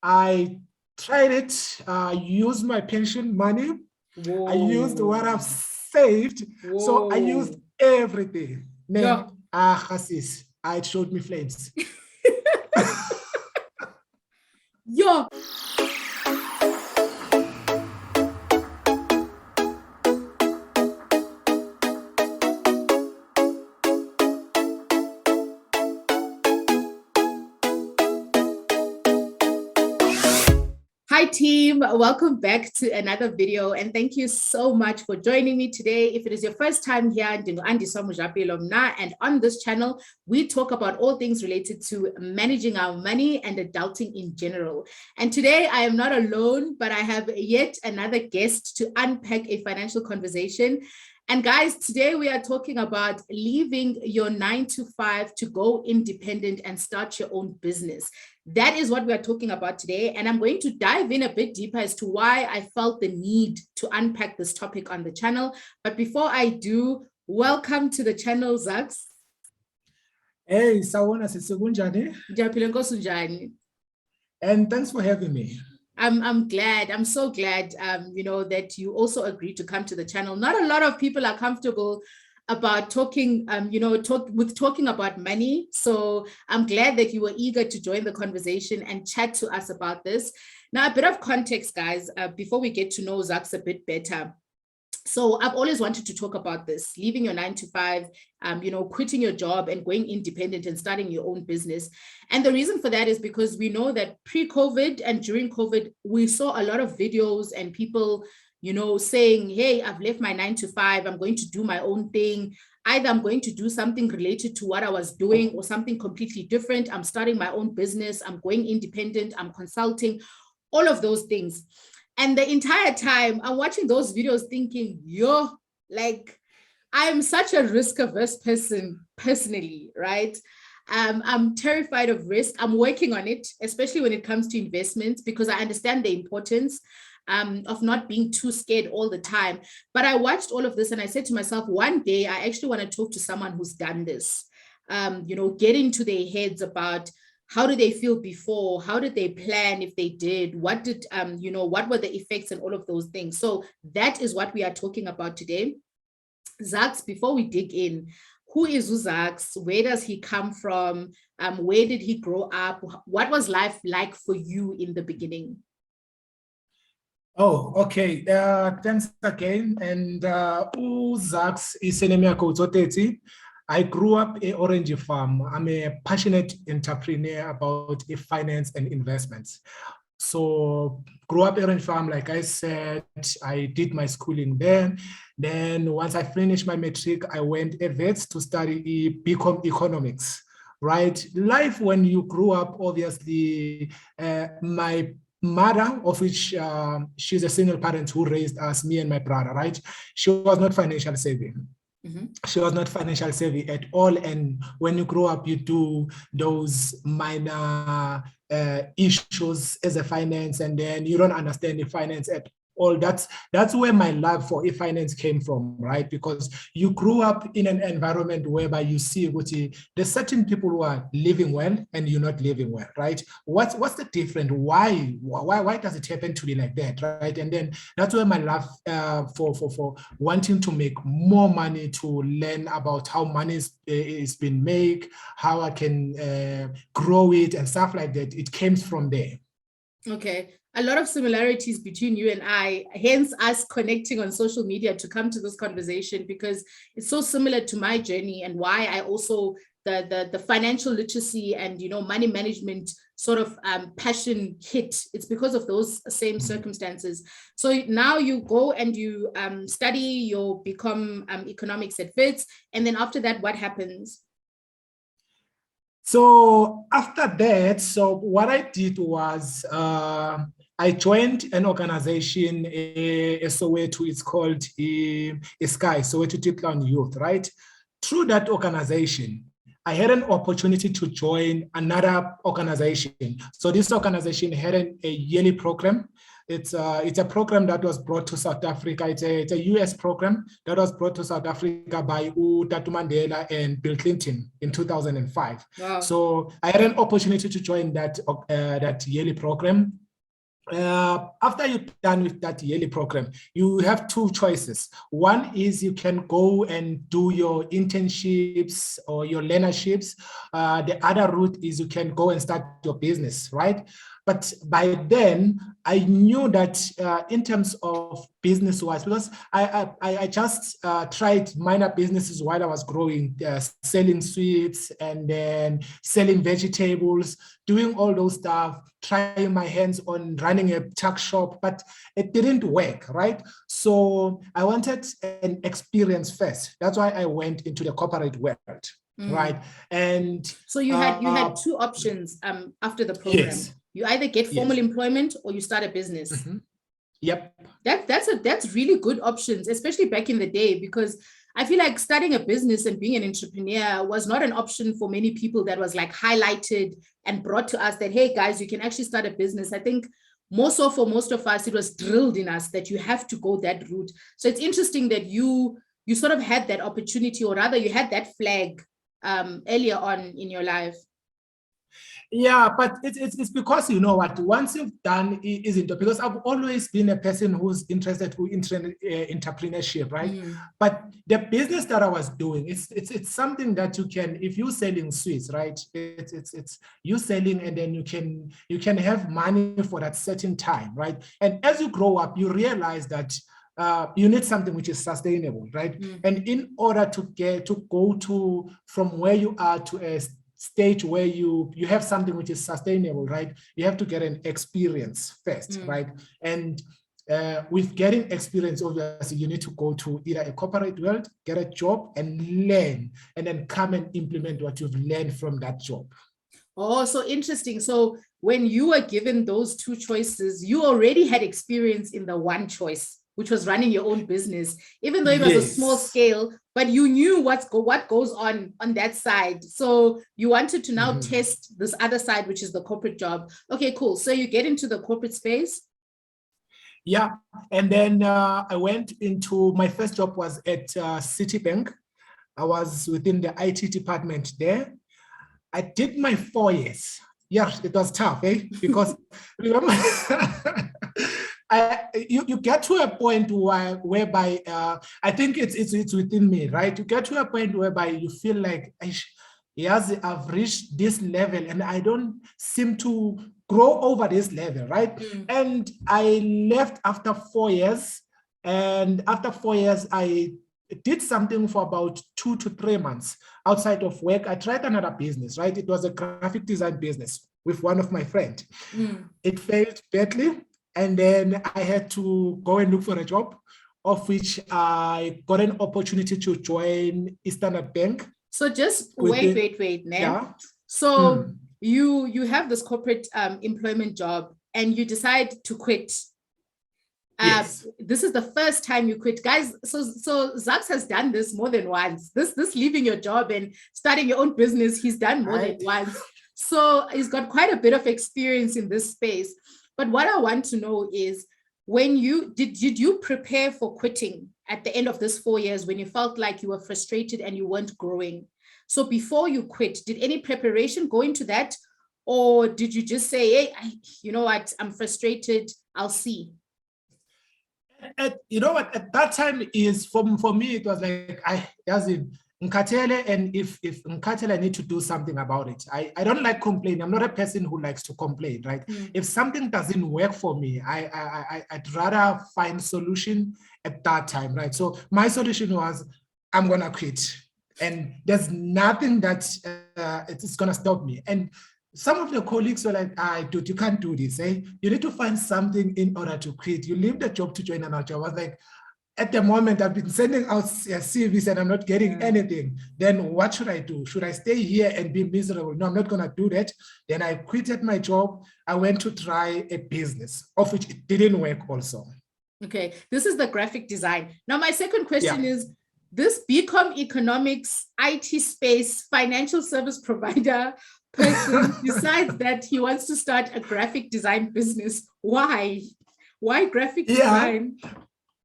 I tried it, used my pension money. Whoa. I used what I've saved. Whoa. So I used everything. Yeah. It showed me flames. Yo. Hi team, welcome back to another video and thank you so much for joining me today. If it is your first time here, andiswa.mojapelo, and on this channel, we talk about all things related to managing our money and adulting in general. And today I am not alone, but I have yet another guest to unpack a financial conversation. And guys, today we are talking about leaving your 9-to-5 to go independent and start your own business. That is what we are talking about today. And I'm going to dive in a bit deeper as to why I felt the need to unpack this topic on the channel. But before I do, welcome to the channel, Zaks. Hey, Sawona Segunjani. And thanks for having me. I'm glad. I'm so glad, that you also agreed to come to the channel. Not a lot of people are comfortable about talking, talking about money. So I'm glad that you were eager to join the conversation and chat to us about this. Now, a bit of context, guys, before we get to know Zaks a bit better. So I've always wanted to talk about this, leaving your 9-to-5, quitting your job and going independent and starting your own business. And the reason for that is because we know that pre-COVID and during COVID, we saw a lot of videos and people, saying, hey, I've left my 9-to-5, I'm going to do my own thing. Either I'm going to do something related to what I was doing or something completely different. I'm starting my own business. I'm going independent. I'm consulting, all of those things. And the entire time I'm watching those videos thinking, I'm such a risk-averse person personally, right? I'm terrified of risk. I'm working on it, especially when it comes to investments, because I understand the importance of not being too scared all the time. But I watched all of this and I said to myself, one day I actually want to talk to someone who's done this, get into their heads about how do they feel before? How did they plan if they did? What did, what were the effects and all of those things? So that is what we are talking about today. Zaks, before we dig in, who is Zaks? Where does he come from? Where did he grow up? What was life like for you in the beginning? Oh, okay. Thanks again. And Zaks is Zaks Tsotetsi. I grew up in Orange Farm. I'm a passionate entrepreneur about finance and investments. So grew up in Orange Farm, like I said, I did my schooling there. Then once I finished my matric, I went a vet to study BCom economics, right? Life when you grew up, obviously, my mother, of which she's a single parent who raised us, me and my brother, right? She was not financial savvy. She was not financial savvy at all. And when you grow up, you do those minor issues as a finance, and then you don't understand the finance at all. That's where my love for finance came from, right? Because you grew up in an environment whereby you see there's certain people who are living well and you're not living well, right? What's the difference? Why does it happen to be like that, right? And then that's where my love for wanting to make more money, to learn about how money is being made, how I can grow it and stuff like that. It came from there. Okay. A lot of similarities between you and I, hence us connecting on social media to come to this conversation, because it's so similar to my journey and why I also, the financial literacy and, money management sort of passion hit. It's because of those same circumstances. So now you go and you study, you become economics at Wits. And then after that, what happens? So after that, what I did was I joined an organization, a Soweto, it's called Sky, Soweto Deep Down Youth, right? Through that organization, I had an opportunity to join another organization. So this organization had a yearly program It's a program that was brought to South Africa. It's a US program that was brought to South Africa by Tatu Mandela and Bill Clinton in 2005. Wow. So I had an opportunity to join that yearly program. After you're done with that yearly program, you have two choices. One is you can go and do your internships or your learnerships. The other route is you can go and start your business, right? But by then, I knew that in terms of business-wise, because I just tried minor businesses while I was growing, selling sweets and then selling vegetables, doing all those stuff, trying my hands on running a tuck shop, but it didn't work, right? So I wanted an experience first. That's why I went into the corporate world. Right. And so you had two options after the program. Yes. You either get formal employment or you start a business. Mm-hmm. Yep. That's really good options, especially back in the day, because I feel like starting a business and being an entrepreneur was not an option for many people that was like highlighted and brought to us that, hey guys, you can actually start a business. I think more so for most of us, it was drilled in us that you have to go that route. So it's interesting that you sort of had that opportunity, or rather you had that flag earlier on in your life. Yeah, but it's because, you know what, once you've done because I've always been a person who's interested in entrepreneurship, right? But the business that I was doing, it's something that you can, if you're selling sweets, right? It's you selling, and then you can have money for that certain time, right? And as you grow up, you realize that you need something which is sustainable, right? And in order to go from where you are to a stage where you have something which is sustainable, right? You have to get an experience first, right? And with getting experience, obviously, you need to go to either a corporate world, get a job, and learn, and then come and implement what you've learned from that job. Oh, so interesting. So when you were given those two choices, you already had experience in the one choice, which was running your own business, even though it was a small scale, but you knew what goes on that side. So you wanted to now test this other side, which is the corporate job. Okay, cool. So you get into the corporate space. Yeah, and then I went into, my first job was at Citibank. I was within the IT department there. I did my 4 years. Yeah, it was tough, because remember, you get to a point whereby I think it's within me, right? You get to a point whereby you feel like, yes, I've reached this level and I don't seem to grow over this level, right? And I left after 4 years, and after 4 years, I did something for about 2 to 3 months outside of work. I tried another business, right? It was a graphic design business with one of my friends. It failed badly. And then I had to go and look for a job, of which I got an opportunity to join Standard Bank. So just wait, Nan. Yeah. So you have this corporate employment job and you decide to quit. Yes. This is the first time you quit, guys. So Zaks has done this more than once. This leaving your job and starting your own business, he's done more than once. So he's got quite a bit of experience in this space. But what I want to know is, when did you prepare for quitting at the end of this 4 years when you felt like you were frustrated and you weren't growing? So before you quit, did any preparation go into that? Or did you just say, hey, you know what, I'm frustrated, I'll see? You know what, at that time is, for me, it was like, Nkatele, and if Nkatele, I need to do something about it. I don't like complaining. I'm not a person who likes to complain, right? If something doesn't work for me, I'd rather find solution at that time, right? So my solution was, I'm gonna quit, and there's nothing that it's gonna stop me. And some of the colleagues were like, dude, you can't do this, You need to find something in order to quit. You leave the job to join another job. I was like, at the moment, I've been sending out CVs and I'm not getting anything. Then what should I do? Should I stay here and be miserable? No, I'm not going to do that. Then I quitted my job. I went to try a business, of which it didn't work also. Okay, this is the graphic design. Now, my second question is, this BCom economics, IT space, financial service provider person decides that he wants to start a graphic design business. Why? Why graphic Yeah. design?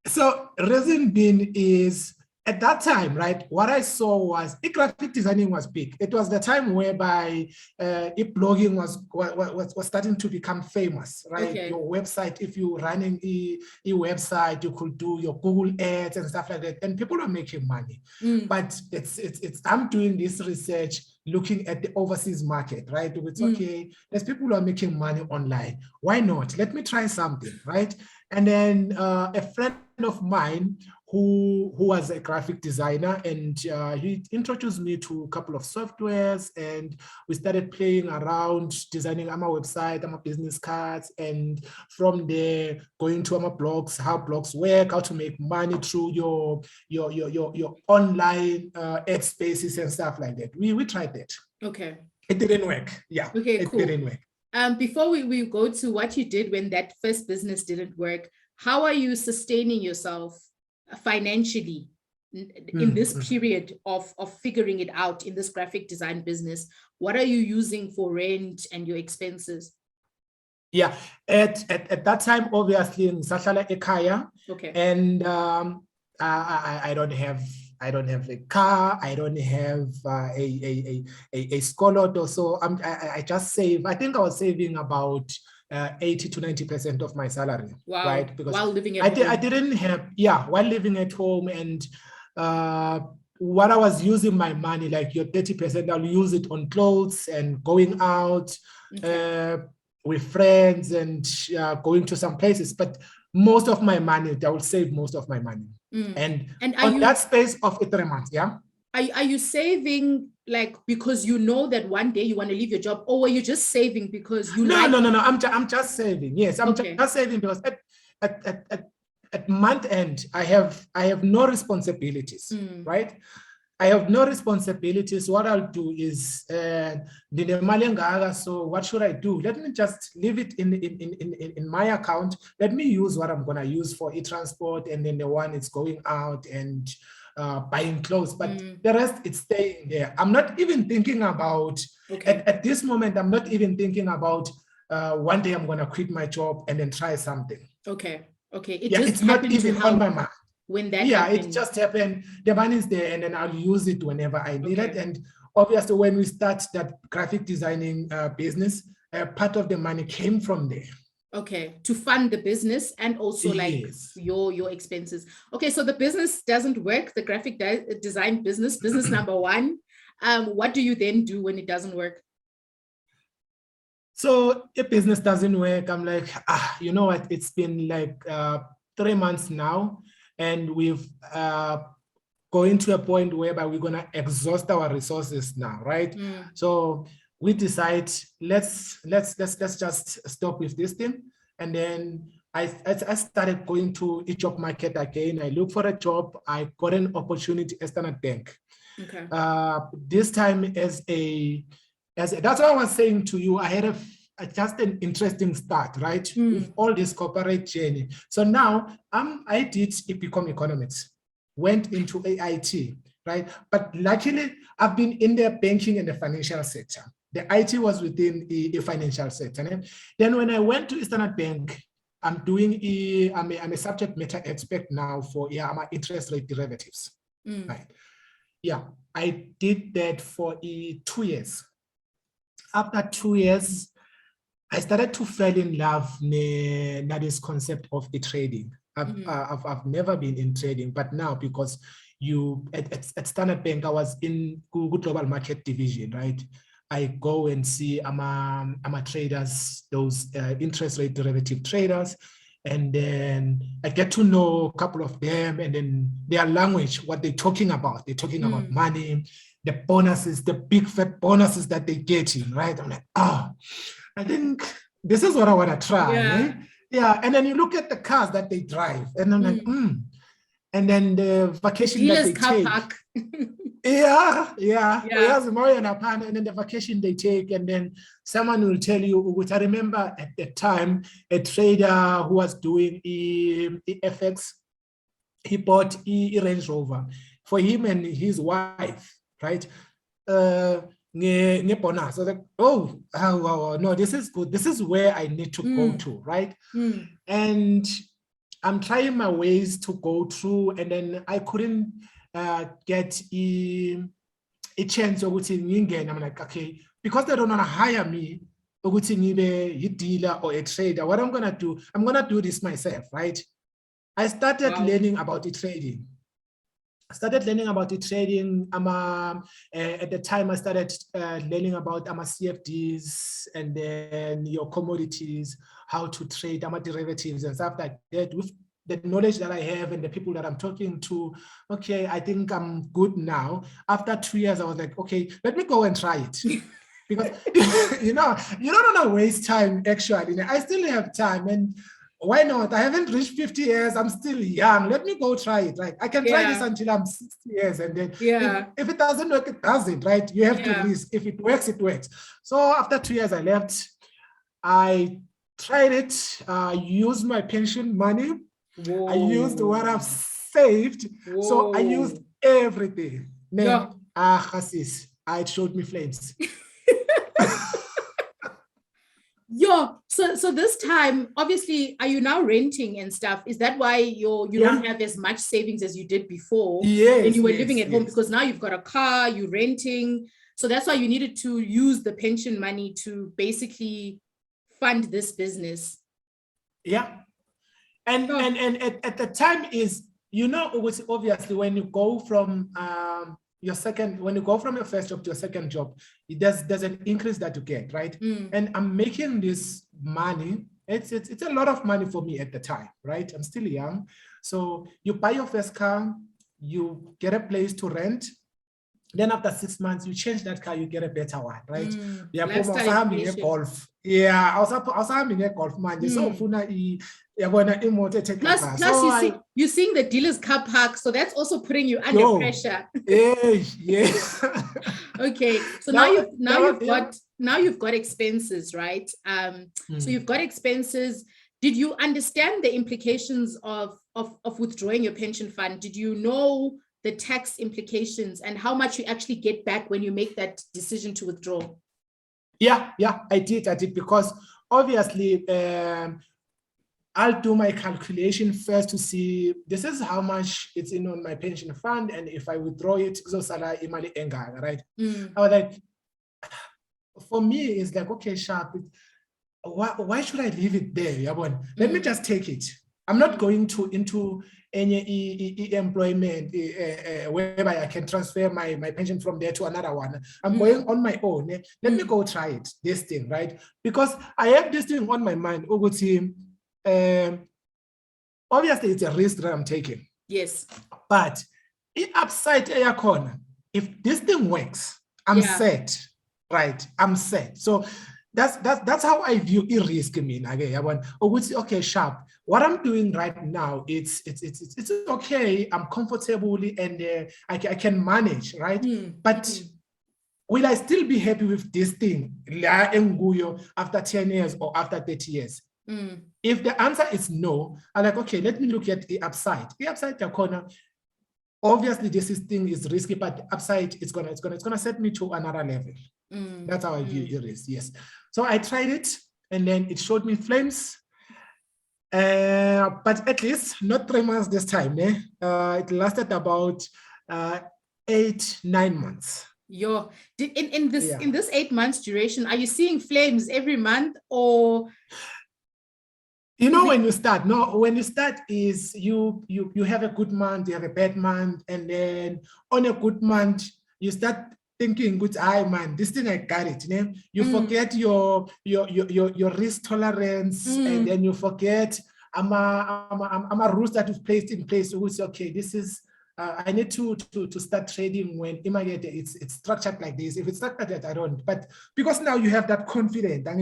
So reason being is at that time, right, what I saw was graphic designing was big. It was the time whereby blogging was starting to become famous, right? Okay. Your website, if you're running a website, you could do your Google ads and stuff like that, and people are making money. But it's I'm doing this research looking at the overseas market, right? It's okay, there's people who are making money online. Why not? Let me try something, right? And then a friend of mine who was a graphic designer, and he introduced me to a couple of softwares, and we started playing around designing our website, our business cards, and from there going to our blogs, how blogs work, how to make money through your online ad spaces and stuff like that. We tried that. Okay. It didn't work. Yeah. Okay, cool. It didn't work. Before we go to what you did when that first business didn't work, how are you sustaining yourself financially in this period of figuring it out in this graphic design business? What are you using for rent and your expenses? Yeah, at that time, obviously in Sashala Ekaya, okay, and I don't have a car, I don't have a scholar, so I just save. I think I was saving about 80 to 90% of my salary. Wow. Right? Because while living at home. I didn't have, yeah, while living at home, and what I was using my money, like your 30%, I'll use it on clothes and going out with friends and going to some places. But most of my money, I will save most of my money. And on that space of 3 months, yeah. Are you saving like because you know that one day you want to leave your job, or were you just saving because you No. I'm just saving. Yes, I'm just saving because at month end I have no responsibilities, right? I have no responsibilities. What I'll do is so what should I do? Let me just leave it in my account. Let me use what I'm gonna use for e-transport, and then the one is going out and buying clothes, but the rest it's staying there. I'm not even thinking about at this moment. I'm not even thinking about one day I'm gonna quit my job and then try something. Okay. It's not even on my mind. When that happened. It just happened. The money is there, and then I'll use it whenever I need it. And obviously, when we start that graphic designing business, part of the money came from there. Okay, to fund the business and also like your expenses. Okay, so the business doesn't work, the graphic design business number one. What do you then do when it doesn't work? So if business doesn't work, I'm like, you know what? It's been like 3 months now, and we've going to a point whereby we're gonna exhaust our resources now, right? So we decide let's just stop with this thing. And then I started going to a job market again. I look for a job. I got an opportunity at Standard Bank. Okay. This time as that's what I was saying to you. I had just an interesting start, right? With all this corporate journey. So now I did become economics, went into AIT, right? But luckily, I've been in the banking and the financial sector. The IT was within the financial sector. Then when I went to Standard Bank, I'm a subject matter expert now for my interest rate derivatives, right? Yeah, I did that for 2 years. After 2 years, I started to fall in love with this concept of the trading. I've never been in trading, but now because at Standard Bank, I was in Google Global Market Division, right? I go and see I'm traders, those interest rate derivative traders, and then I get to know a couple of them, and then their language, what they're talking about. They're talking about money, the bonuses, the big fat bonuses that they get in, right? I'm like, I think this is what I want to try. And then you look at the cars that they drive, and I'm like, and then the vacation that they take. Park. And then the vacation they take, and then someone will tell you, which I remember at the time, a trader who was doing FX, he bought a Range Rover for him and his wife, right? bonus. So like, oh, no, this is good. This is where I need to go to, right? And I'm trying my ways to go through, and then I couldn't get a chance of and I'm like, okay, because they don't want to hire me, a dealer or a trader, what I'm gonna do this myself, right? I started learning about the trading. At the time I started learning about CFDs and then your commodities, how to trade derivatives and stuff like that. With the knowledge that I have and the people that I'm talking to, okay, I think I'm good now. After 2 years, I was like, okay, let me go and try it. Because, you don't want to waste time, actually. I still have time, and why not? I haven't reached 50 years. I'm still young. Let me go try it. Like, I can try this until I'm 60 years, and then if it doesn't work, it doesn't, right? You have to risk. If it works, it works. So after 2 years, I left. I tried it, used my pension money. Whoa. I used what I've saved. Whoa. So I used everything. Then, it showed me flames. So this time, obviously, are you now renting and stuff? Is that why you don't have as much savings as you did before? Yes. When you were living at home, because now you've got a car, you're renting. So that's why you needed to use the pension money to basically fund this business. Yeah. And at the time is, it was obviously when you go from your first job to your second job, there's an increase that you get, right? And I'm making this money. It's a lot of money for me at the time, right? I'm still young. So you buy your first car, you get a place to rent. Then after 6 months, you change that car, you get a better one, right? Golf. Yeah, I was having a golf man. So plus you're seeing the dealer's car park, so that's also putting you under pressure. Yes. Okay, so now you've got expenses, right? So you've got expenses. Did you understand the implications of withdrawing your pension fund? Did you know the tax implications and how much you actually get back when you make that decision to withdraw? Yeah, I did because obviously I'll do my calculation first to see this is how much it's in on my pension fund, and if I withdraw it, right? I was like, for me, it's like, okay, sharp. Why should I leave it there? Let me just take it. I'm not going into any employment whereby I can transfer my pension from there to another one. I'm going on my own. Let me go try it, this thing, right? Because I have this thing on my mind. Obviously, it's a risk that I'm taking. Yes. But the upside air corner, if this thing works, I'm set, right? I'm set. So that's how I view risk. Okay, sharp. What I'm doing right now, it's okay. I'm comfortable and I can manage, right? But will I still be happy with this thing after 10 years or after 30 years? If the answer is no, I'm like, okay, let me look at the upside. The upside corner, obviously this thing is risky, but the upside it's gonna set me to another level. That's how I view risk. Yes. So I tried it, and then it showed me flames. But at least not 3 months this time. It lasted about 8-9 months. In this 8 months duration, are you seeing flames every month, or? When you start is you have a good month, you have a bad month, and then on a good month you start thinking, good, man, this thing I got it. You forget your risk tolerance, and then you forget I'm a rules that you've placed in place. Which okay, this is I need to start trading when it's structured like this. If it's structured like that, I don't. But because now you have that confidence, and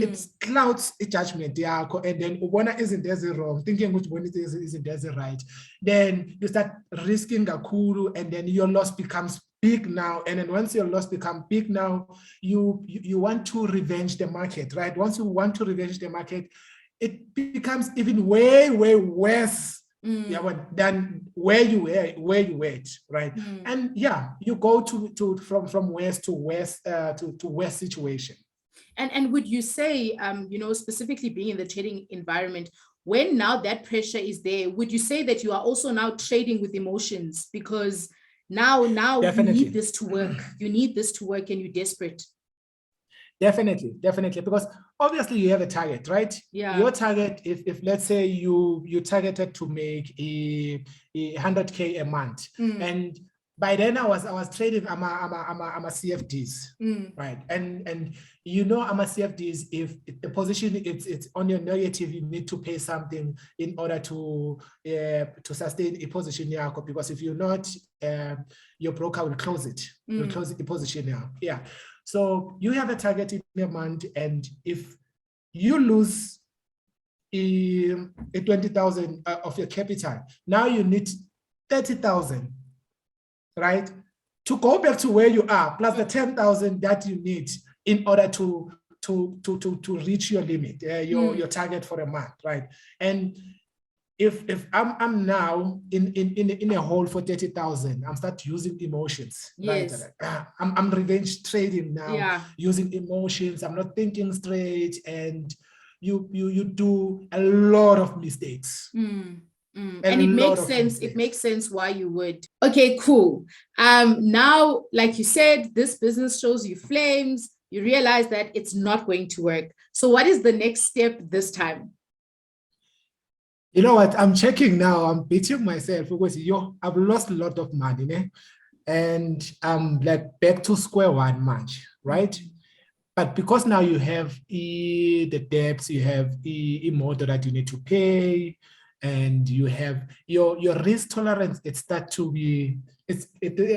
it clouds a judgment, and then one isn't there's wrong, thinking which one isn't there's right. Then you start risking a kuru, and then your loss becomes big now. And then once your loss becomes big now, you want to revenge the market, right? Once you want to revenge the market, it becomes even way worse Yeah, but then where you were, right? And yeah, you go from west to west to west situation. And would you say, specifically being in the trading environment, when now that pressure is there, would you say that you are also now trading with emotions? Because now you need this to work. You need this to work and you're desperate. Definitely. Because obviously you have a target, right? Yeah. Your target, if let's say you targeted to make a 100K a month, and by then I was trading. I'm a CFDs, right? And I'm a CFDs. If the position it's on your negative, you need to pay something in order to sustain a position, because if you're not, your broker will close it. Will close the position now. Yeah. So you have a target in a month, and if you lose a 20,000 of your capital, now you need 30,000, right? To go back to where you are, plus the 10,000 that you need in order to reach your limit, your target for a month, right? And if I'm now in a hole for 30,000, I'm start using emotions. Yes. Right? I'm revenge trading now, using emotions. I'm not thinking straight, and you do a lot of mistakes. And it makes sense. Mistakes. It makes sense why you would. Okay, cool. Now, like you said, this business shows you flames. You realize that it's not going to work. So what is the next step this time? You know what? I'm checking now. I'm beating myself because I've lost a lot of money, and I'm like back to square one much, right? But because now you have the debts, you have the model that you need to pay, and you have your risk tolerance. It start to be.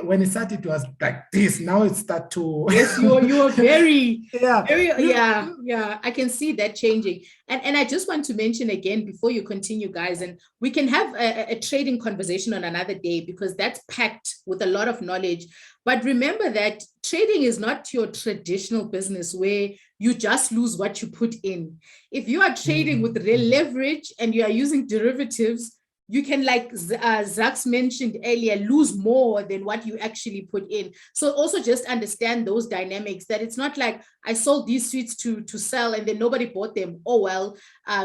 When it started, it was like this. Now it start to. Yes, you are very, yeah. I can see that changing. And I just want to mention again before you continue, guys, and we can have a trading conversation on another day because that's packed with a lot of knowledge. But remember that trading is not your traditional business where you just lose what you put in. If you are trading with real leverage and you are using derivatives, you can, like Zaks mentioned earlier, lose more than what you actually put in. So also just understand those dynamics, that it's not like I sold these sweets to sell and then nobody bought them. Oh, well,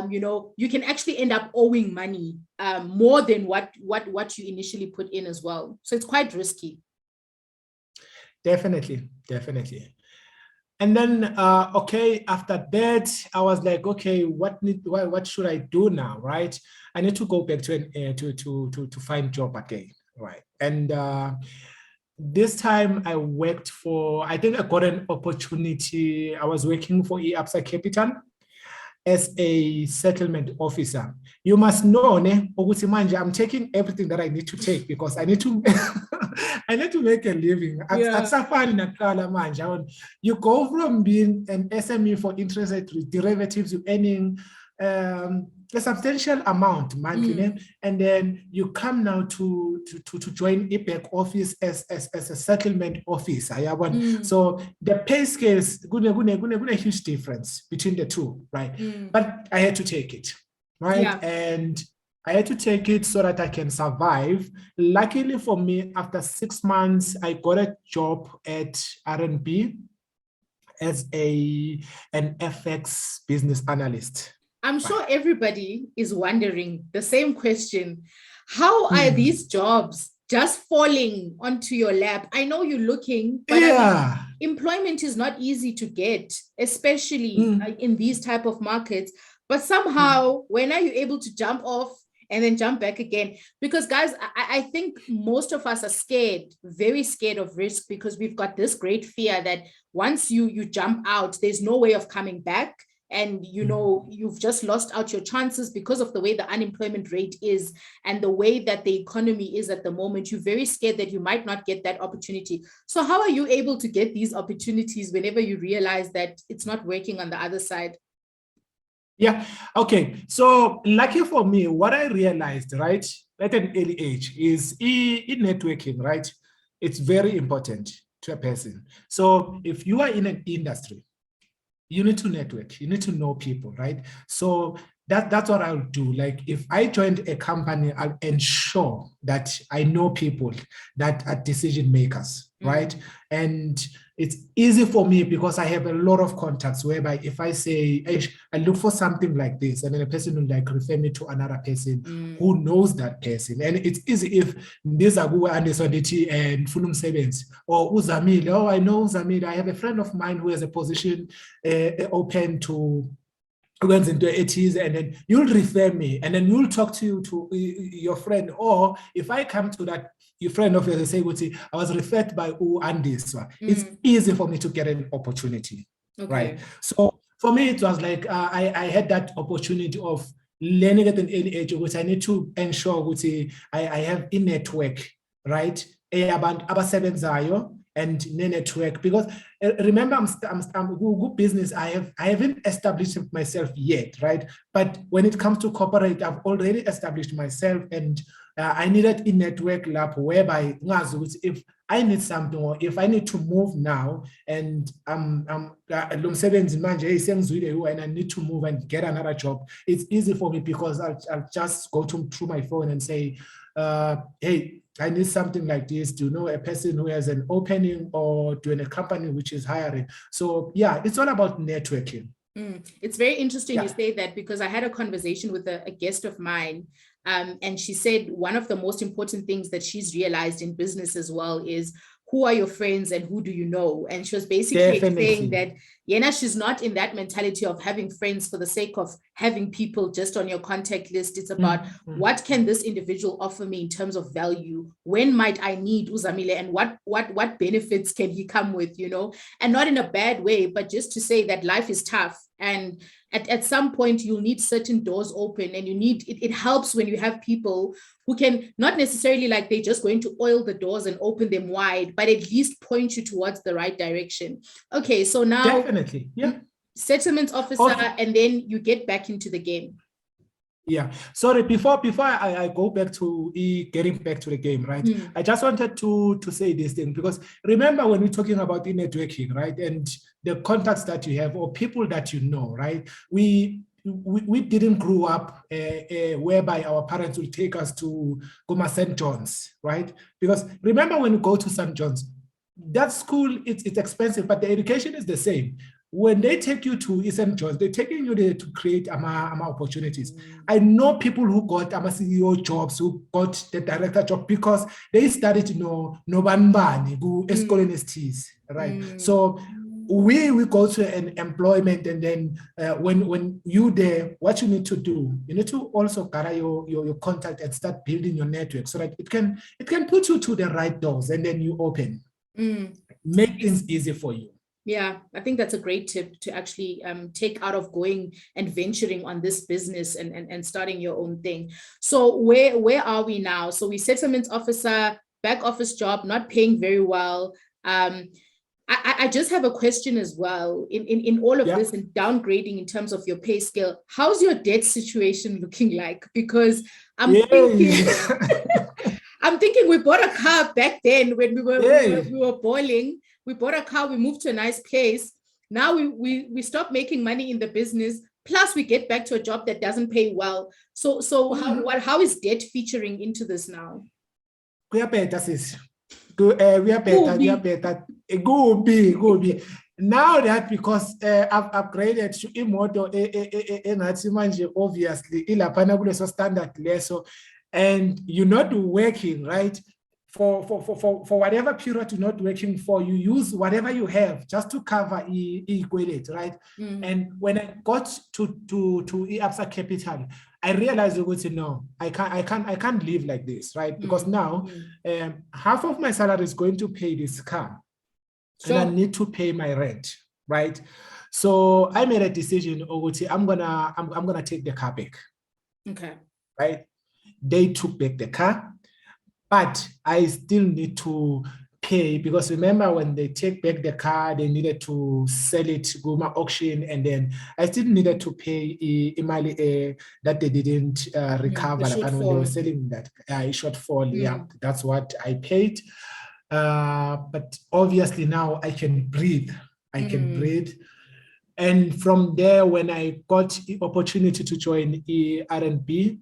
you can actually end up owing money more than what you initially put in as well. So it's quite risky. Definitely. And then, okay, after that, I was like, okay, what should I do now, right? I need to go back to find job again, right? And this time I worked I think I got an opportunity. I was working for Absa Capital as a settlement officer. You must know, I'm taking everything that I need to take because I need to I need to make a living. You go from being an SME for interest rate derivatives, you're earning a substantial amount monthly, and then you come now to join a back office as a settlement officer. So the pay scale is a huge difference between the two, right? But I had to take it, right? And I had to take it so that I can survive. Luckily for me, after 6 months, I got a job at R&B as an FX business analyst. I'm sure everybody is wondering the same question. How are these jobs just falling onto your lap? I know you're looking, but I mean, employment is not easy to get, especially in these type of markets. But somehow, when are you able to jump off and then jump back again? Because guys, I think most of us are scared, very scared of risk, because we've got this great fear that once you jump out, there's no way of coming back. And you've just lost out your chances because of the way the unemployment rate is and the way that the economy is at the moment. You're very scared that you might not get that opportunity. So how are you able to get these opportunities whenever you realize that it's not working on the other side? Yeah, okay. So lucky for me, what I realized, right, at an early age is in networking, right? It's very important to a person. So if you are in an industry, you need to network, you need to know people, right? So that's what I'll do. Like if I joined a company, I'll ensure that I know people that are decision makers, right? And it's easy for me because I have a lot of contacts whereby if I say, I look for something like this, and then a person will like refer me to another person who knows that person. And it's easy if these are andiswa and Fulum Sevens or Uzamile. Oh, I know Uzamile. I have a friend of mine who has a position open to runs into it is, and then you'll refer me, and then you'll talk to your friend. Or if I come to that your friend of yours and say, I was referred by andiswa, it's easy for me to get an opportunity, right? So for me, it was like I had that opportunity of learning at an early age, which I need to ensure which I have a network, right? And network, because remember I'm good business. I haven't established myself yet, right? But when it comes to corporate, I've already established myself, and I needed a network lab whereby if I need something or if I need to move now and and I need to move and get another job, it's easy for me because I'll just go through my phone and say, hey, I need something like this. Do you know a person who has an opening or doing a company which is hiring? So yeah, it's all about networking. It's very interesting you say that, because I had a conversation with a guest of mine, and she said one of the most important things that she's realized in business as well is who are your friends and who do you know? And she was basically saying that, she's not in that mentality of having friends for the sake of having people just on your contact list. It's about what can this individual offer me in terms of value? When might I need Uzamile, and what benefits can he come with, and not in a bad way, but just to say that life is tough. And at some point you'll need certain doors open, and it helps when you have people who can not necessarily like they're just going to oil the doors and open them wide, but at least point you towards the right direction. Okay, so now definitely, settlement officer, and then you get back into the game. Yeah, sorry, before I go back to getting back to the game, right? I just wanted to say this thing, because remember when we're talking about the networking, right? And the contacts that you have or people that you know, right? We didn't grow up whereby our parents will take us to Goma St. John's, right? Because remember when you go to St. John's, that school, it's expensive, but the education is the same. When they take you to St. John's, they're taking you there to create opportunities. I know people who got CEO jobs, who got the director job because they started to know Nobanbani, who escolenists, right? So we go to an employment, and then when you there, what you need to do, you need to also gather your contact and start building your network so that it can put you to the right doors, and then you open. Make things easy for you. Yeah, I think that's a great tip to actually take out of going and venturing on this business and starting your own thing. So where are we now? So we settlement officer, back office job, not paying very well. I just have a question as well in all of this and downgrading in terms of your pay scale. How's your debt situation looking like? Because I'm thinking we bought a car back then when we were boiling. We bought a car, we moved to a nice place. Now we stop making money in the business. Plus we get back to a job that doesn't pay well. So how is debt featuring into this now? We are better, sis. We are better. Go be. Now that because I've upgraded to Imoto, obviously, standard leso, and you're not working, right? For whatever period you're not working for, you use whatever you have just to cover equate, right? And when I got to Absa Capital, I realized no, I can't live like this, right? Because now half of my salary is going to pay this car. Sure. And I need to pay my rent, right? So I made a decision, I'm gonna take the car back. Okay. Right? They took back the car, but I still need to pay, because remember when they take back the car, they needed to sell it to go my auction, and then I still needed to pay Imali that they didn't recover when they were selling that shortfall. Yeah, that's what I paid. But obviously now I can breathe. And from there, when I got the opportunity to join the R&B,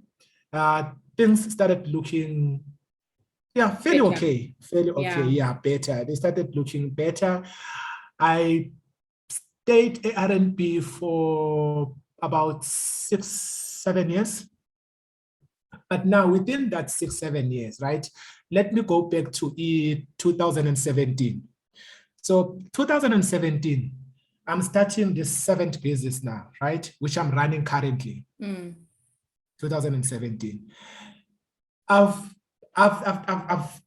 things started looking, fairly Better. okay, better. They started looking better. I stayed at R&B for about 6-7 years. But now within that 6-7 years, right, let me go back to 2017. So 2017, I'm starting the 7th business now, right, which I'm running currently. 2017. I've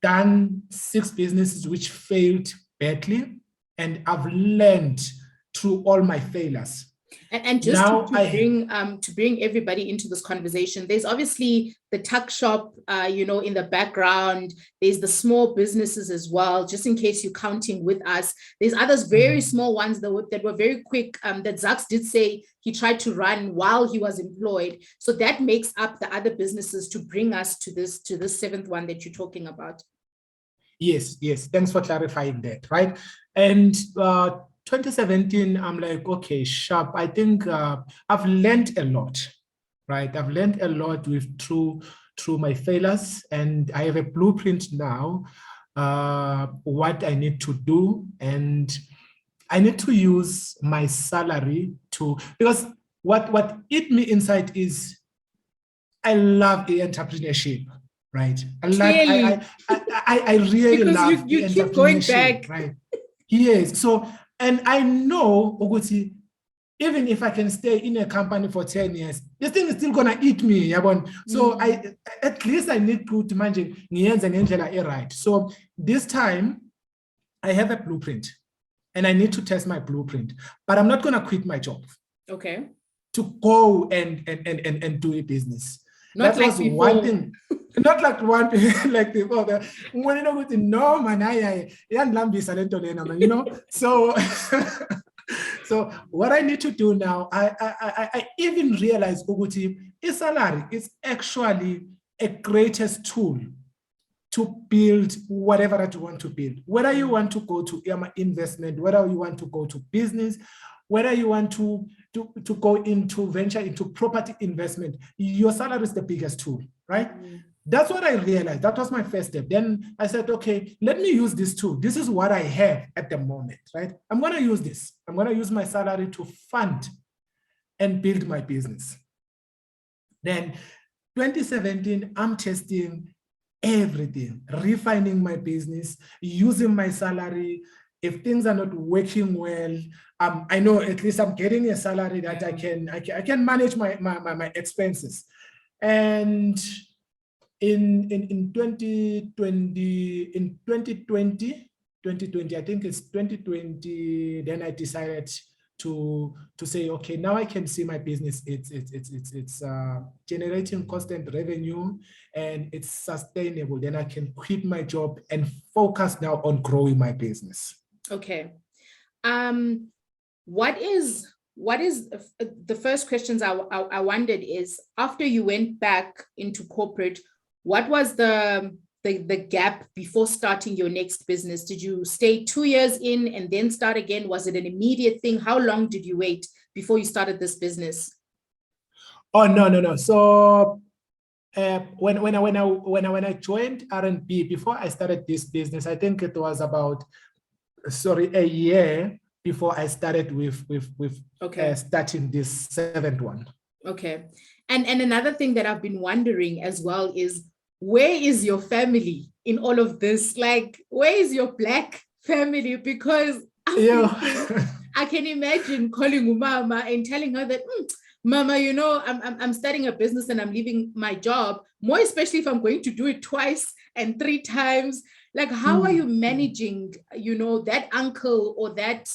done 6 businesses which failed badly, and I've learned through all my failures. And just to bring everybody into this conversation, there's obviously the tuck shop, in the background. There's the small businesses as well, just in case you're counting with us. There's others, very small ones that were very quick, that Zaks did say he tried to run while he was employed. So that makes up the other businesses to bring us to this 7th one that you're talking about. Yes. Thanks for clarifying that, right? And 2017, I'm like, okay, sharp. I think I've learned a lot, right? I've learned a lot through my failures, and I have a blueprint now, what I need to do, and I need to use my salary because what hit me inside is I love the entrepreneurship, right? I really because love you keep going back, right? Yes. So, and I know, Oguti, even if I can stay in a company for 10 years, this thing is still gonna eat me. So at least I need to manage right. So this time I have a blueprint and I need to test my blueprint, but I'm not gonna quit my job. Okay. To go and do a business. Not that like was before. One thing. Not like one thing like before. When you know, no man, So so what I need to do now, I even realize Uguti, salary is actually a greatest tool to build whatever that you want to build. Whether you want to go to investment, whether you want to go to business, whether you want to go into venture into property investment, your salary is the biggest tool, right? That's what I realized. That was my first step. Then I said, okay, let me use this tool. This is what I have at the moment, right? I'm going to use this. I'm going to use my salary to fund and build my business. Then 2017, I'm testing everything, refining my business, using my salary. If things are not working well, I know at least I'm getting a salary that I can manage my expenses. And in 2020, I think it's 2020, then I decided to say, okay, now I can see my business. It's generating constant revenue and it's sustainable. Then I can quit my job and focus now on growing my business. Okay. What is the first questions I wondered is, after you went back into corporate, what was the gap before starting your next business? Did you stay 2 years in and then start again? Was it an immediate thing? How long did you wait before you started this business? Oh, no. So when I joined R&B, before I started this business, I think it was about a year before I started with starting this 7th one. Okay. And another thing that I've been wondering as well is, where is your family in all of this? Like, where is your Black family? Because I can imagine calling Mama and telling her that, Mama, I'm starting a business and I'm leaving my job, more especially if I'm going to do it twice and 3 times. Like, how are you managing, that uncle or that,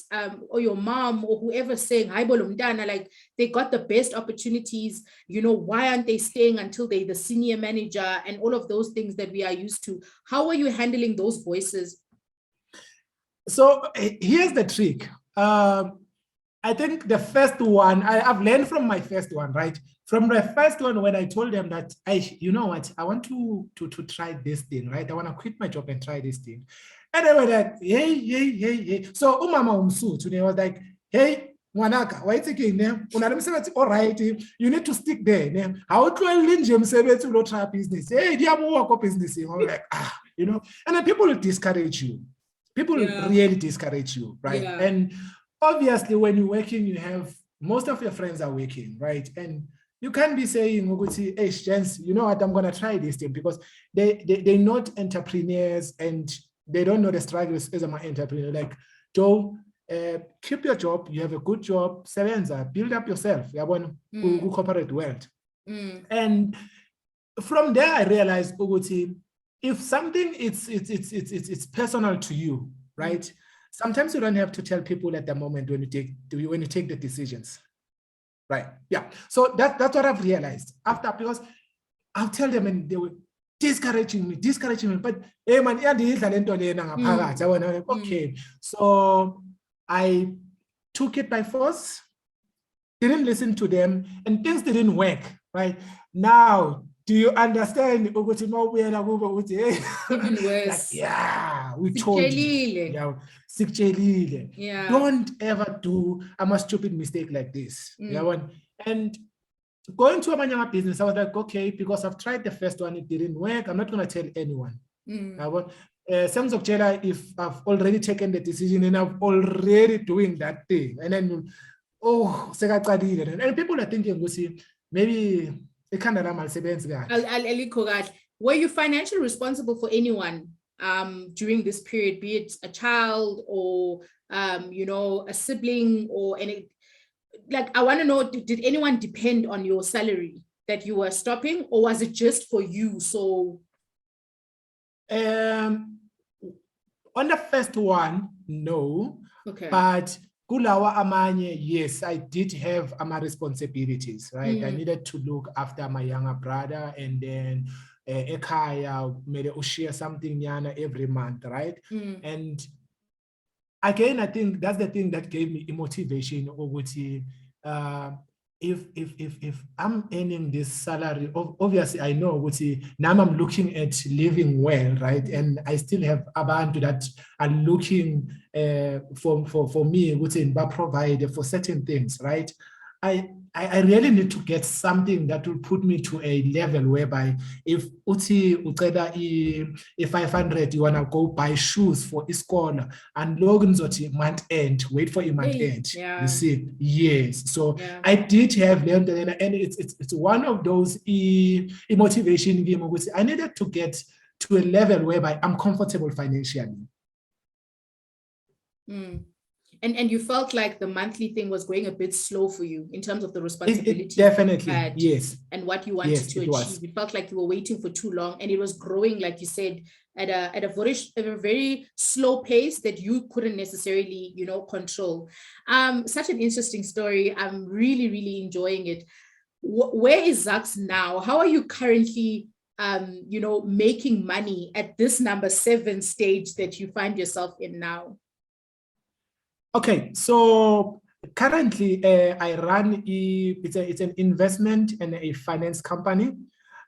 or your mom or whoever saying, hi, Bolumdana, like, they got the best opportunities, why aren't they staying until they're the senior manager and all of those things that we are used to? How are you handling those voices? So here's the trick. I think the first one, I've learned from my first one, right? From the first one, when I told them that, I want to try this thing, right? I want to quit my job and try this thing. And they were like, hey. So Umama Umsu today was like, hey, Wanaka, why taking them? All right, you need to stick there. How to linjam say to try business? Hey, dear work business. I'm like, you know, and then people will discourage you. People really discourage you, right? Yeah. And obviously, when you're working, you have most of your friends are working, right? And you can't be saying, hey, Jens, you know what, I'm going to try this thing, because they're not entrepreneurs and they don't know the struggles as an entrepreneur. Like, Joe, keep your job, you have a good job, sevenza, build up yourself, corporate world. And from there, I realized, if something it's personal to you, right? Sometimes you don't have to tell people at the moment when you take the decisions. Right. Yeah. So that's what I've realized after, because I'll tell them and they were discouraging me. But hey man, okay. So I took it by force, didn't listen to them, and things didn't work. Right. Now, do you understand? Even worse. Like, yeah, we told you. Yeah. Don't ever do a stupid mistake like this. And going to a manual business, I was like, okay, because I've tried the first one, it didn't work. I'm not going to tell anyone. Sense of Jela, if I've already taken the decision and I'm already doing that thing, and then and people are thinking, maybe it can't were you financially responsible for anyone during this period, be it a child or you know, a sibling or any? Like, I want to know, did anyone depend on your salary that you were stopping, or was it just for you? So on the first one, no. Okay. But Kulawa Amanye, yes, I did have my responsibilities, right? I needed to look after my younger brother, and then Ekaya made a share something yana every month, right? And again, I think that's the thing that gave me motivation. If I'm earning this salary, obviously I know now I'm looking at living well, right? And I still have abantu that are looking for me, but provide for certain things, right? I really need to get something that will put me to a level whereby if if 500, you want to go buy shoes for iskona and Logan's month end, wait for a month end. You see, yes. So I did have learned, and it's one of those motivation game. I needed to get to a level whereby I'm comfortable financially. And you felt like the monthly thing was going a bit slow for you in terms of the responsibility. Definitely, yes. And what you wanted to achieve. You felt like you were waiting for too long, and it was growing, like you said, at a very slow pace that you couldn't necessarily, you know, control. Such an interesting story. I'm really, really enjoying it. Where is Zaks now? How are you currently, you know, making money at this number 7 stage that you find yourself in now? Okay, so currently I run it's an investment and a finance company.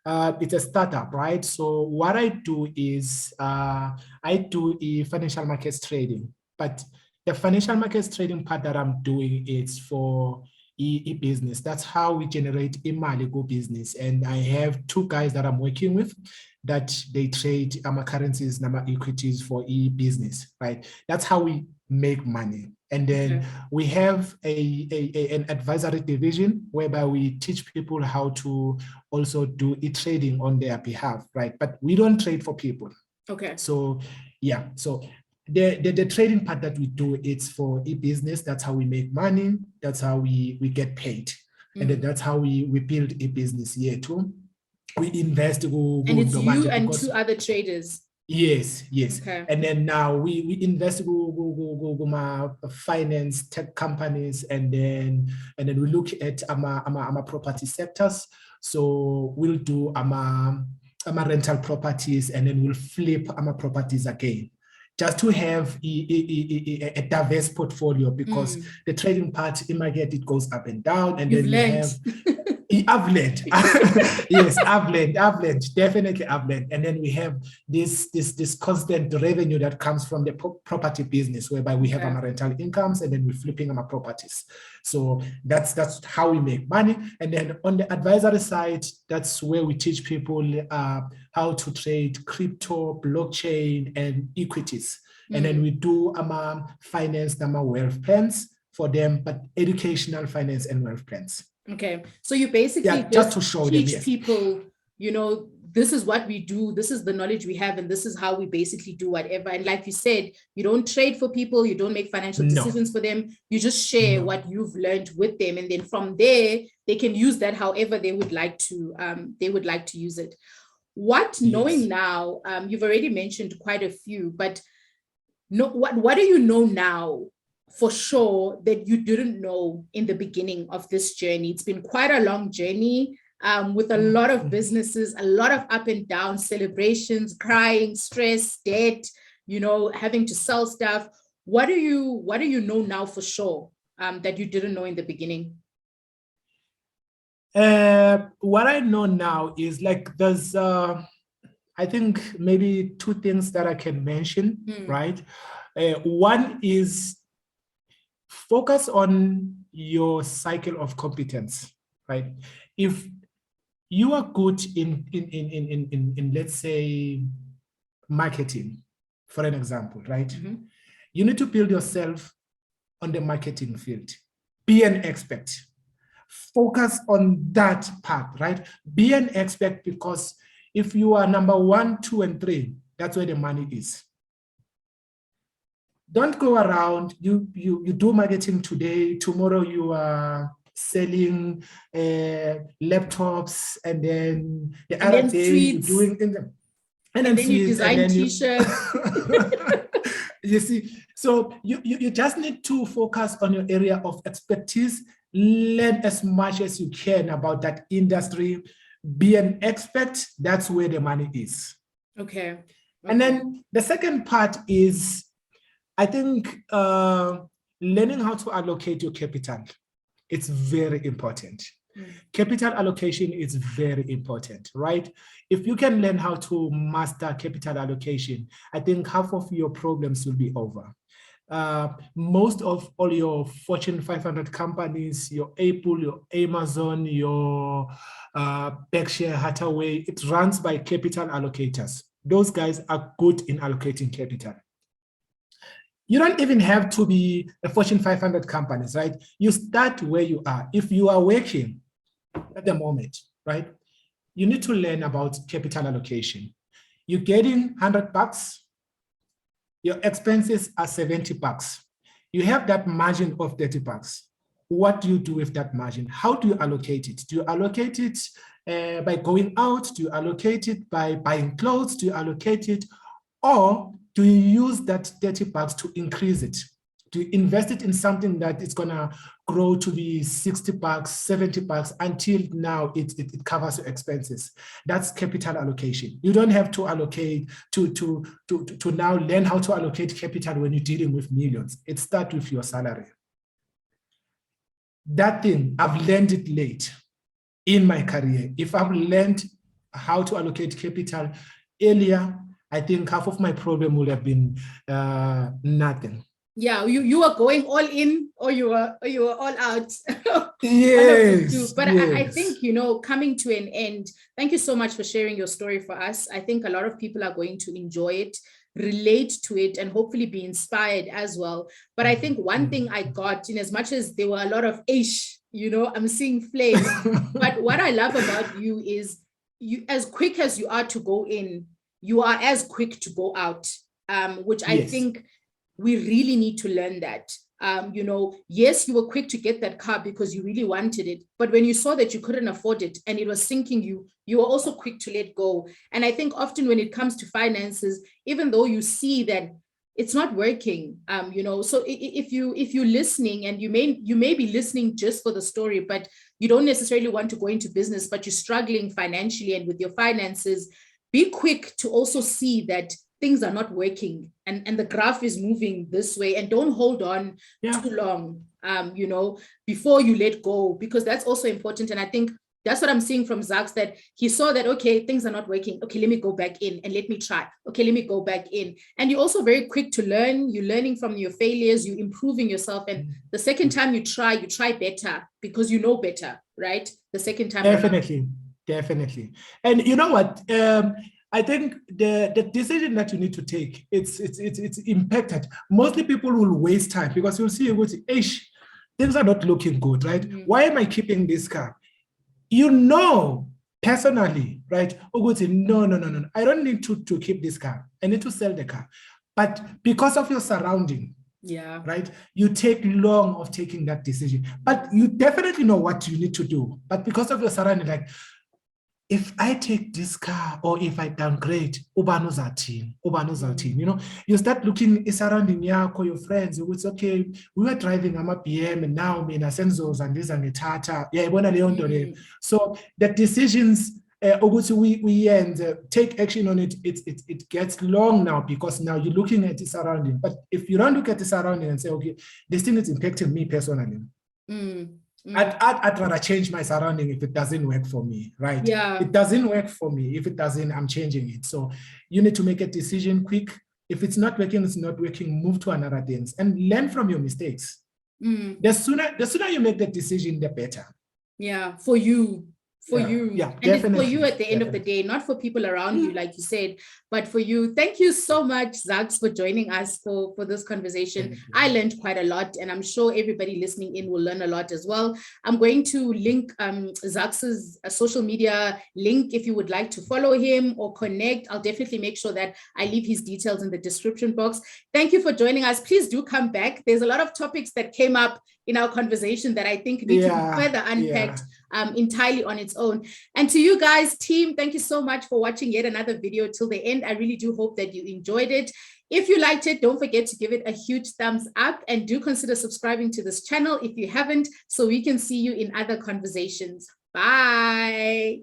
It's a startup, right? So what I do is I do financial markets trading, but the financial markets trading part that I'm doing is for e-business. That's how we generate imali go business. And I have 2 guys that I'm working with that they trade currencies, equities for e-business, right? That's how we make money. And then we have an advisory division whereby we teach people how to also do e-trading on their behalf, right? But we don't trade for people. Okay. So yeah, so the trading part that we do, it's for e-business. That's how we make money. That's how we get paid. And then that's how we build a business here too. We invest. And it's you and 2 other traders. Yes. Okay. And then now we invest my finance tech companies, and then we look at our property sectors. So we'll do our rental properties, and then we'll flip our properties again, just to have a diverse portfolio, because the trading part in market, it goes up and down, and then we have I've learned. Yes, I've learned, definitely I've learned. And then we have this constant revenue that comes from the property business, whereby we have our rental incomes and then we're flipping our properties. So that's how we make money. And then on the advisory side, that's where we teach people how to trade crypto, blockchain, and equities. And then we do finance, wealth plans for them, but educational finance and wealth plans. Okay, so you basically just to show teach them, yes. people, you know, this is what we do, this is the knowledge we have, and this is how we basically do whatever. And like you said, you don't trade for people, you don't make financial decisions for them, you just share what you've learned with them, and then from there they can use that however they would like to use it. Knowing now, you've already mentioned quite a few, but what do you know now for sure that you didn't know in the beginning of this journey? It's been quite a long journey with a lot of businesses, a lot of up and down, celebrations, crying, stress, debt, you know, having to sell stuff. What do you know now for sure that you didn't know in the beginning? What I know now is like there's I think maybe two things that I can mention, right? One is focus on your cycle of competence, right? If you are good in let's say marketing, for an example, right? You need to build yourself on the marketing field. Be an expert. Focus on that part, right? Be an expert, because if you are number 1, 2, and 3, that's where the money is. Don't go around, you do marketing today, tomorrow you are selling laptops, and then the other day you're doing, and then you design t-shirts. You see, so you just need to focus on your area of expertise, learn as much as you can about that industry, be an expert. That's where the money is. Okay. And then the second part is, I think learning how to allocate your capital. It's very important. Capital allocation is very important, right? If you can learn how to master capital allocation, I think half of your problems will be over. Most of all your Fortune 500 companies, your Apple, your Amazon, your Berkshire Hathaway, it runs by capital allocators. Those guys are good in allocating capital. You don't even have to be a Fortune 500 companies, right? You start where you are. If you are working at the moment, right? You need to learn about capital allocation. You're getting $100, your expenses are $70. You have that margin of $30. What do you do with that margin? How do you allocate it? Do you allocate it by going out? Do you allocate it by buying clothes? Do you allocate it? Or do you use that $30 to increase it? Do you invest it in something that is gonna grow to be $60, $70 until now it covers your expenses? That's capital allocation. You don't have to allocate to now learn how to allocate capital when you're dealing with millions. It starts with your salary. That thing, I've learned it late in my career. If I've learned how to allocate capital earlier, I think half of my problem would have been nothing. Yeah, you were going all in, or you were all out. Yes. But yes. I think, you know, coming to an end, thank you so much for sharing your story for us. I think a lot of people are going to enjoy it, relate to it, and hopefully be inspired as well. But I think one thing I got, in as much as there were a lot of ish, you know, I'm seeing flames. But what I love about you is, you, as quick as you are to go in, you are as quick to go out, which I think we really need to learn that. You know, yes, you were quick to get that car because you really wanted it, but when you saw that you couldn't afford it and it was sinking you, you were also quick to let go. And I think often when it comes to finances, even though you see that it's not working, you know, so if you're listening, and you may be listening just for the story, but you don't necessarily want to go into business, but you're struggling financially and with your finances, be quick to also see that things are not working, and the graph is moving this way, and don't hold on too long, you know, before you let go, because that's also important. And I think that's what I'm seeing from Zaks, that he saw that, okay, things are not working. Okay, let me go back in and let me try. Okay, let me go back in. And you're also very quick to learn. You're learning from your failures, you're improving yourself. And the second time you try better because you know better, right? The second time. Definitely. And you know what? I think the decision that you need to take, it's impacted. Mostly people will waste time because you'll see, things are not looking good, right? Mm-hmm. Why am I keeping this car? You know, personally, right? No. I don't need to keep this car. I need to sell the car. But because of your surrounding, right, you take long of taking that decision. But you definitely know what you need to do. But because of your surrounding, like, if I take this car or if I downgrade, ubani uzathini, you know, you start looking surrounding your friends. It's okay, we were driving a BM and now mina senzoza ndiza ngethatha. So the decisions we take action on it, it gets long now because now you're looking at the surrounding. But if you don't look at the surrounding and say, okay, this thing is impacting me personally. I'd rather change my surrounding if it doesn't work for me, right? Yeah. It doesn't work for me. If it doesn't, I'm changing it. So you need to make a decision quick. If it's not working, it's not working, move to another dance and learn from your mistakes. The sooner you make that decision, the better. Yeah, for you. You. Yeah, and it's for you at the end of the day, not for people around you, like you said, but for you. Thank you so much, Zaks, for joining us for this conversation. I learned quite a lot, and I'm sure everybody listening in will learn a lot as well. I'm going to link Zaks's social media link if you would like to follow him or connect. I'll definitely make sure that I leave his details in the description box. Thank you for joining us. Please do come back. There's a lot of topics that came up in our conversation that I think need to be further unpacked entirely on its own. And to you guys, team, thank you so much for watching yet another video till the end. I really do hope that you enjoyed it. If you liked it, don't forget to give it a huge thumbs up and do consider subscribing to this channel if you haven't, so we can see you in other conversations. Bye.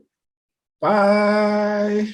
Bye.